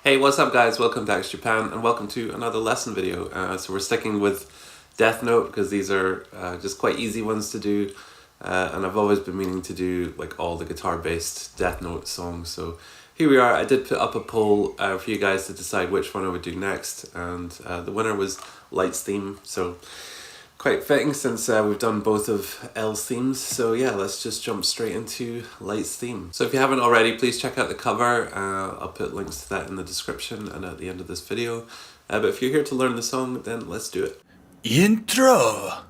Hey, what's up guys? Welcome to X Japan and welcome to another lesson video. So we're sticking with Death Note because these are just quite easy ones to do, and I've always been meaning to do like all the guitar based Death Note songs. So here we are. I did put up a poll for you guys to decide which one I would do next, and the winner was Light's theme. So quite fitting since we've done both of L's themes. So yeah, let's just jump straight into Light's theme. So if you haven't already, please check out the cover. I'll put links to that in the description and at the end of this video. But if you're here to learn the song, then let's do it. Intro!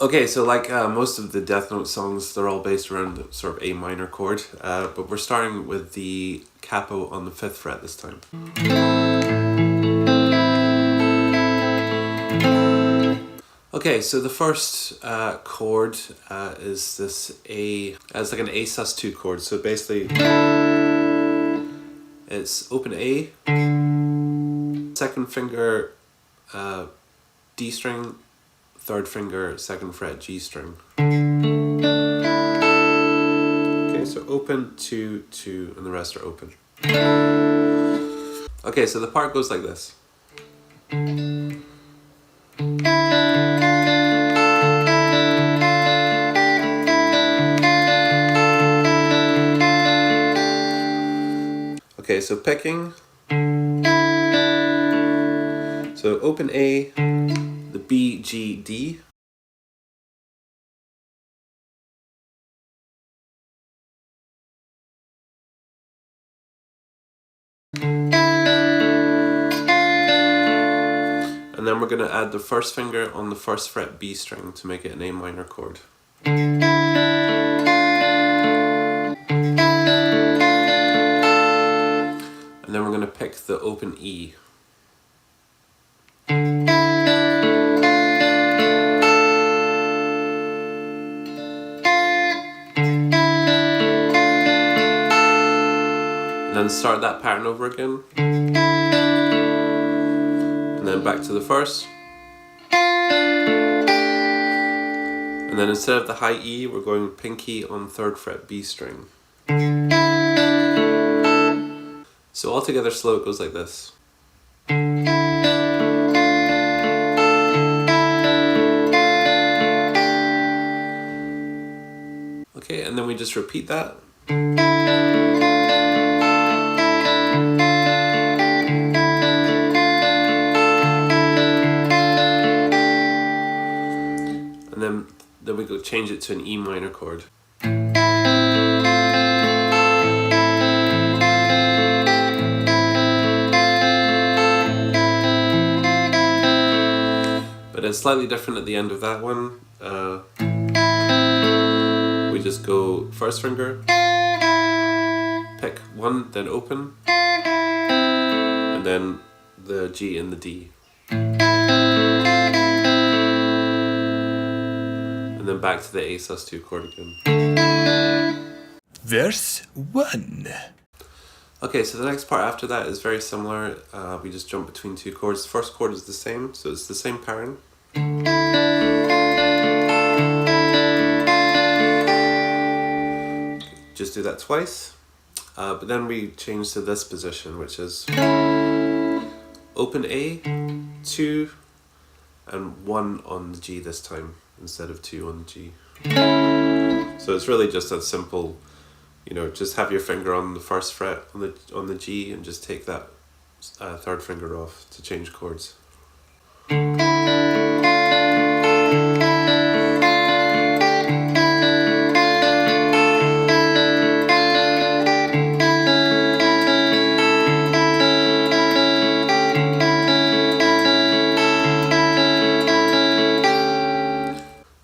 Okay, so like most of the Death Note songs, they're all based around the sort of A minor chord, but we're starting with the capo on the 5th fret this time. Okay, so the first chord is this A, it's like an A sus2 chord. So basically, it's open A, second finger D string, third finger 2nd fret G string. Okay, so open, 2, 2, and the rest are open. Okay, so the part goes like this. Okay, so picking. So open A, the B, G, D. And then we're going to add the first finger on the 1st fret B string to make it an A minor chord. And then we're going to pick the open E. And then start that pattern over again. And then back to the first. And then instead of the high E, we're going pinky on 3rd fret B string. So all together slow, it goes like this. Okay, and then we just repeat that. And then we go change it to an E minor chord. But it's slightly different at the end of that one. We just go 1st finger, pick 1, then open, and then the G and the D. And then back to the A sus2 chord again. Verse 1. Okay, so the next part after that is very similar. We just jump between 2 chords. The first chord is the same, so it's the same pattern. Just do that twice. But then we change to this position, which is open A, 2, and 1 on the G this time, instead of 2 on the G. So it's really just that simple, you know, just have your finger on the 1st fret on the G and just take that 3rd finger off to change chords.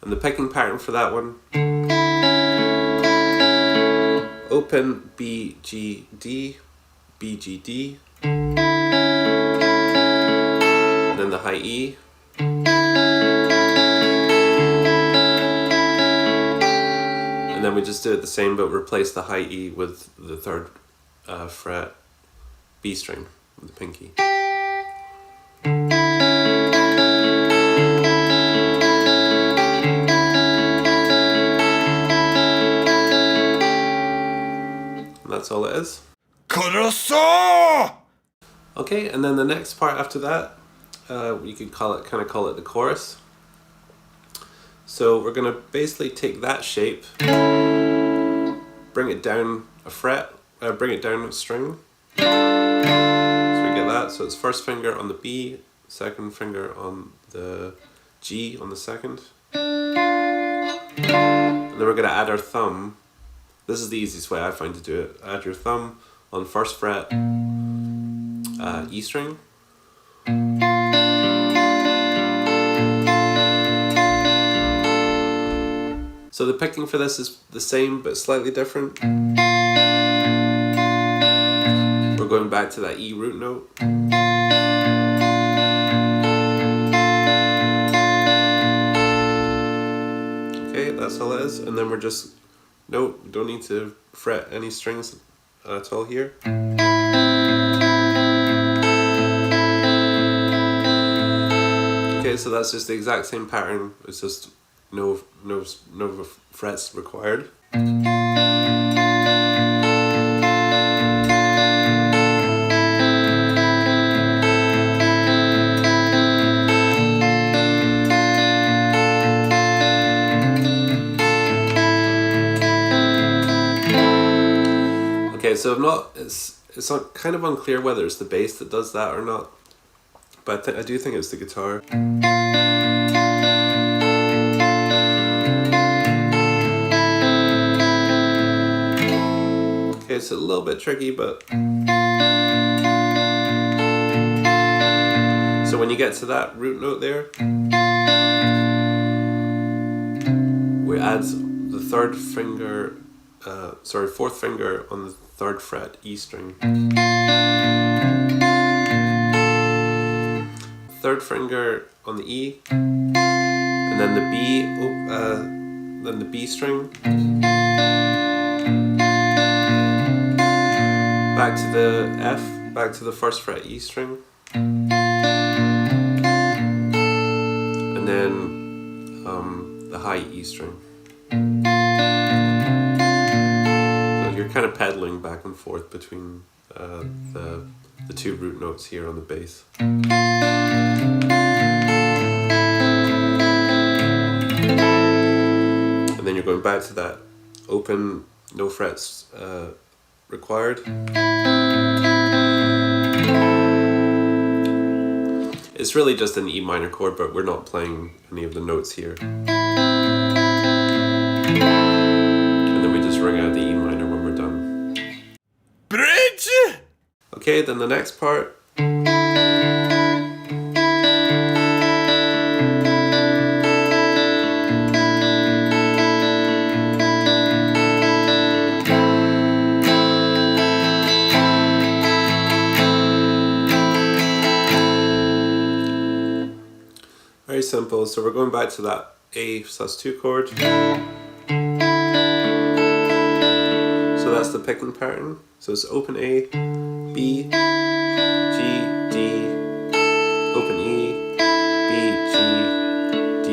And the picking pattern for that one, open B, G, D, B, G, D, and then the high E, and then we just do it the same but replace the high E with the 3rd fret B string with the pinky. That's all it is. 殺そう Okay, and then the next part after that, you could call it the chorus. So we're gonna basically take that shape, bring it down a fret, bring it down a string. So we get that. So it's first finger on the B, second finger on the G on the second. And then we're gonna add our thumb. This is the easiest way I find to do it. Add your thumb on first fret, E string. So the picking for this is the same but slightly different. We're going back to that E root note. Okay, that's all it is. And then we're just, nope, don't need to fret any strings at all here. Okay, so that's just the exact same pattern. It's just no frets required. Okay, so it's not kind of unclear whether it's the bass that does that or not, but I do think it's the guitar. Okay, it's a little bit tricky, but so when you get to that root note there, we add the fourth finger on the third fret, E string. Third finger on the E, and then the B string. Back to the F, back to the first fret E string. And then the high E string. So you're kind of pedaling back and forth between the two root notes here on the bass. And then you're going back to that open, no frets required. It's really just an E minor chord, but we're not playing any of the notes here. And then we just ring out the E minor when we're done. Bridge! Okay, then the next part. Very simple, so we're going back to that A+2 chord. So that's the picking pattern. So it's open A, B, G, D, open E, B, G, D.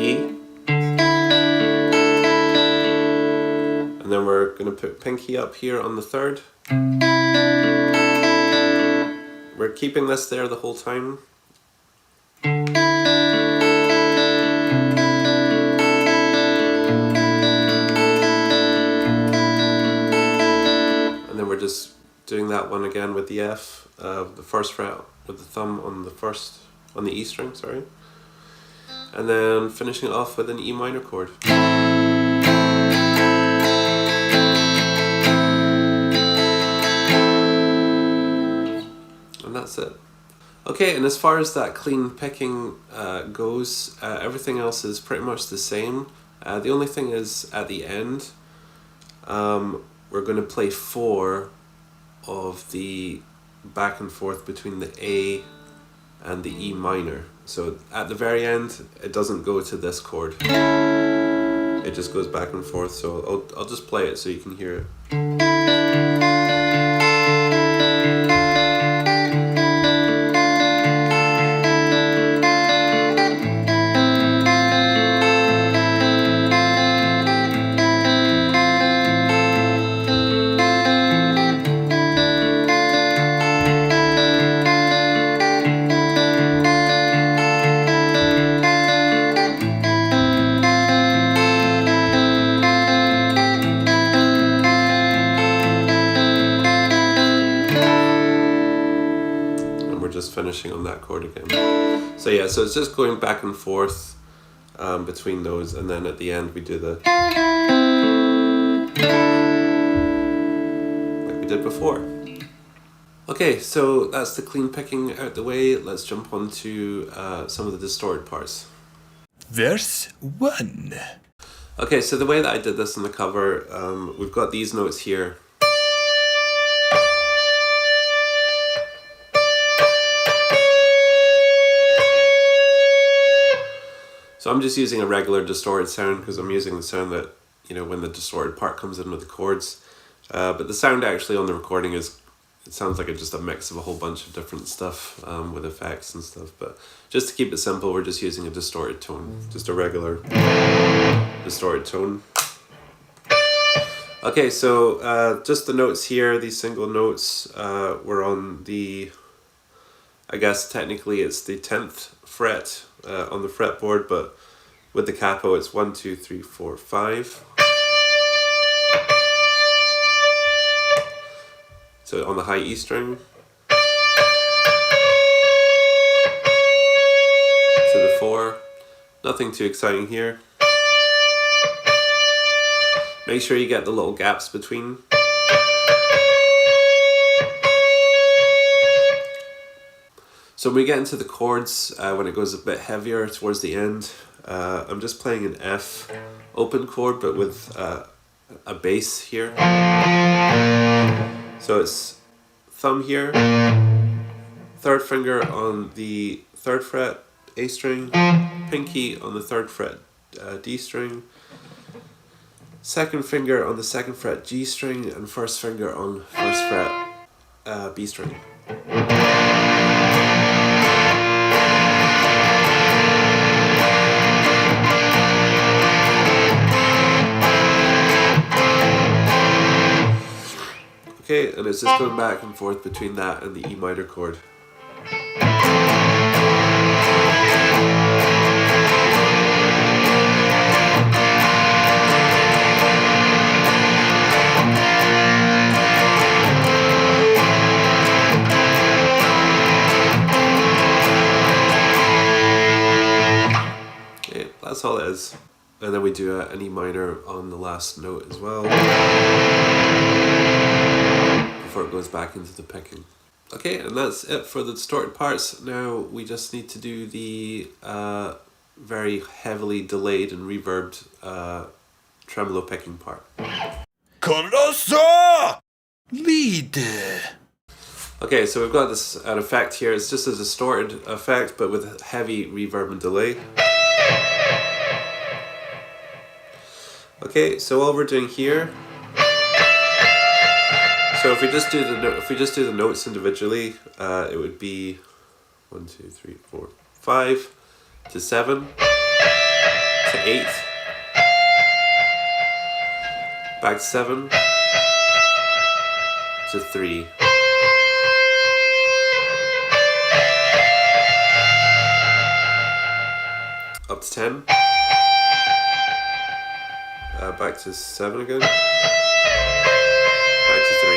And then we're going to put pinky up here on the third. We're keeping this there the whole time. Just doing that one again with the F, the first fret with the thumb on the E string, sorry, and then finishing it off with an E minor chord. And that's it. Okay, and as far as that clean picking goes, everything else is pretty much the same. The only thing is at the end, we're going to play 4 of the back and forth between the A and the E minor. So at the very end, it doesn't go to this chord. It just goes back and forth. So I'll just play it so you can hear it. finishing on that chord again. So yeah, so it's just going back and forth between those, and then at the end we do the like we did before. Okay, so that's the clean picking out the way. Let's jump on to some of the distorted parts. Verse 1. Okay, so the way that I did this in the cover, we've got these notes here. So I'm just using a regular distorted sound because I'm using the sound that, you know, when the distorted part comes in with the chords. But the sound actually on the recording is, it sounds like just a mix of a whole bunch of different stuff with effects and stuff. But just to keep it simple, we're just using a distorted tone, just a regular distorted tone. Okay, so just the notes here, these single notes were on the, I guess technically it's the 10th fret on the fretboard, but with the capo it's 1, 2, 3, 4, 5. So on the high E string to the 4, nothing too exciting here. Make sure you get the little gaps between. So when we get into the chords, when it goes a bit heavier towards the end, I'm just playing an F open chord, but with a bass here. So it's thumb here, third finger on the 3rd fret A string, pinky on the 3rd fret D string, 2nd finger on the 2nd fret G string, and 1st finger on 1st fret B string. Okay, and it's just going back and forth between that and the E minor chord. Okay, that's all it is. And then we do an E minor on the last note as well, before it goes back into the picking. Okay, and that's it for the distorted parts. Now we just need to do the very heavily delayed and reverbed tremolo picking part. Colosso! Lead. Okay, so we've got this an effect here. It's just a distorted effect, but with heavy reverb and delay. Okay, so all we're doing here. So if we just do the notes individually, it would be 1, 2, 3, 4, 5 to 7 to 8, back to 7 to 3. Up to 10, back to 7 again, back to 3.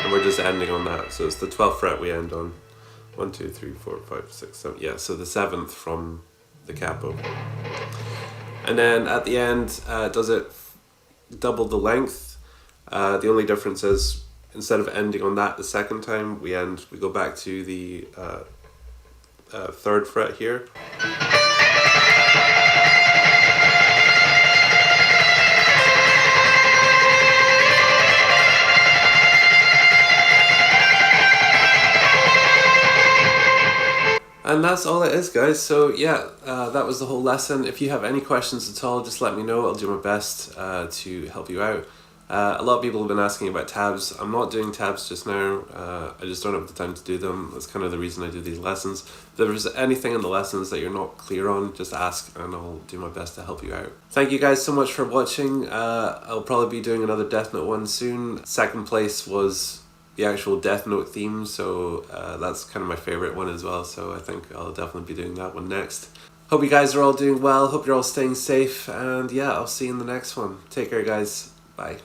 And we're just ending on that, so it's the 12th fret we end on. 1, 2, 3, 4, 5, 6, 7. Yeah, so the 7th from the capo. And then at the end, does it double the length? The only difference is instead of ending on that the second time, we go back to the 3rd fret here. And that's all it is, guys. So yeah, that was the whole lesson. If you have any questions at all, just let me know. I'll do my best to help you out. A lot of people have been asking about tabs. I'm not doing tabs just now. I just don't have the time to do them. That's kind of the reason I do these lessons. If there's anything in the lessons that you're not clear on, just ask and I'll do my best to help you out. Thank you guys so much for watching. I'll probably be doing another Death Note one soon. Second place was the actual Death Note theme, so that's kind of my favorite one as well, so I think I'll definitely be doing that one next. Hope you guys are all doing well, hope you're all staying safe, and yeah, I'll see you in the next one. Take care guys, bye.